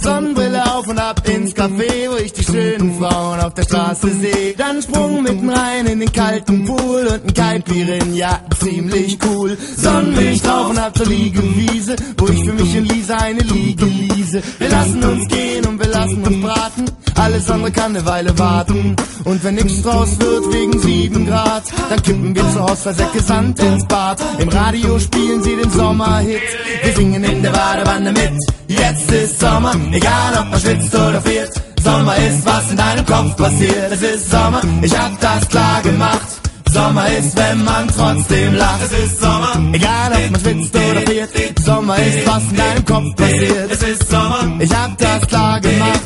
Sonnenbrille auf und ab ins Café, wo ich die schönen Frauen auf der Straße sehe. Dann Sprung mitten rein in den kalten Pool und ein Caipirin, ja, ziemlich cool. Sonnenlicht drauf und ab zur Liegewiese, wo ich für mich und Lisa eine Liege liese. Wir lassen uns gehen und wir lassen uns braten, alles andere kann eine Weile warten. Und wenn nix draus wird wegen 7 Grad, dann kippen wir zu Hause 2 Säcke Sand ins Bad. Im Radio spielen sie den Sommerhit, wir singen in der Badewanne mit. Jetzt ist Sommer, egal ob man schwitzt oder friert. Sommer ist, was in deinem Kopf passiert. Es ist Sommer, ich hab das klar gemacht. Sommer ist, wenn man trotzdem lacht. Es ist Sommer, egal ob man schwitzt oder friert. Sommer ist, was in deinem Kopf passiert. Es ist Sommer, ich hab das klar gemacht.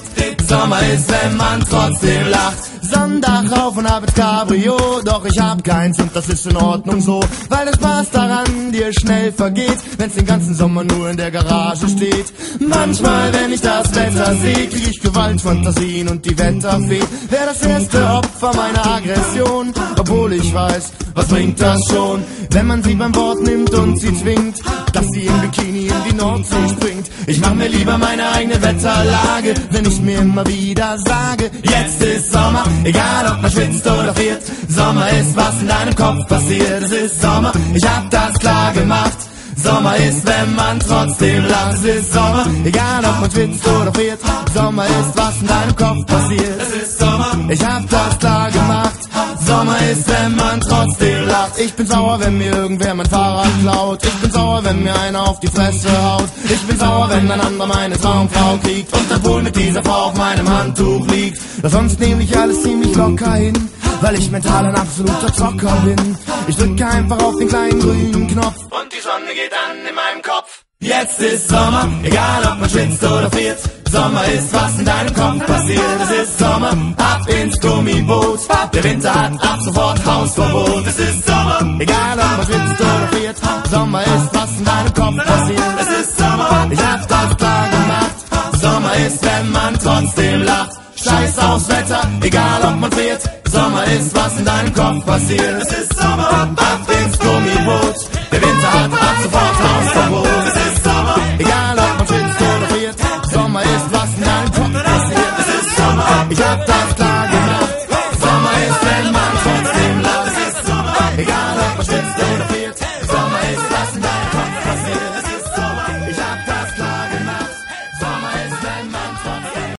Sommer ist, wenn man trotzdem lacht. Sonntag rauf und ab ins Cabrio, doch ich hab keins und das ist in Ordnung so, weil der Spaß daran dir schnell vergeht, wenn's den ganzen Sommer nur in der Garage steht. Manchmal, wenn ich das Wetter seh, krieg ich Gewaltfantasien und die Wetterfee wär das erste Opfer meiner Aggression, obwohl ich weiß, was bringt das schon, wenn man sie beim Wort nimmt und sie zwingt, dass sie im Bikini in die Nordsee springt. Ich mach mir lieber meine eigene Wetterlage, wenn ich mir immer wieder sage, jetzt ist Sommer, egal ob man schwitzt oder friert. Sommer ist, was in deinem Kopf passiert. Es ist Sommer, ich hab das klar gemacht. Sommer ist, wenn man trotzdem lacht. Es ist Sommer, egal ob man schwitzt oder friert. Sommer ist, was in deinem Kopf passiert. Es ist Sommer, ich hab das klar gemacht. Sommer ist, wenn man trotzdem lacht. Ich bin sauer, wenn mir irgendwer mein Fahrrad klaut. Ich bin sauer, wenn mir einer auf die Fresse haut. Ich bin sauer, wenn ein anderer meine Traumfrau kriegt und dann wohl mit dieser Frau auf meinem Handtuch liegt. Doch sonst nehme ich alles ziemlich locker hin, weil ich mental ein absoluter Zocker bin. Ich drücke einfach auf den kleinen grünen Knopf und die Sonne geht an in meinem Kopf. Jetzt ist Sommer, egal ob man schwitzt oder friert. Sommer ist, was in deinem Kopf passiert. Es ist Sommer, ab ins Gummiboot. Der Winter hat ab sofort Hausverbot. Es ist Sommer, egal ob man schwitzt oder friert. Sommer ist, was in deinem Kopf passiert. Es ist Sommer, ich hab das klar gemacht. Sommer ist, wenn man trotzdem lacht. Scheiß aufs Wetter, egal ob man friert. Sommer ist, was in deinem Kopf passiert. Es ist Sommer, ab ins Gummiboot. Der Winter hat ab sofort Hausverbot. Es ist Sommer, egal ob man schwitzt oder friert. Sommer ist, was in deinem Kopf passiert. Es ist Sommer, ich hab das klar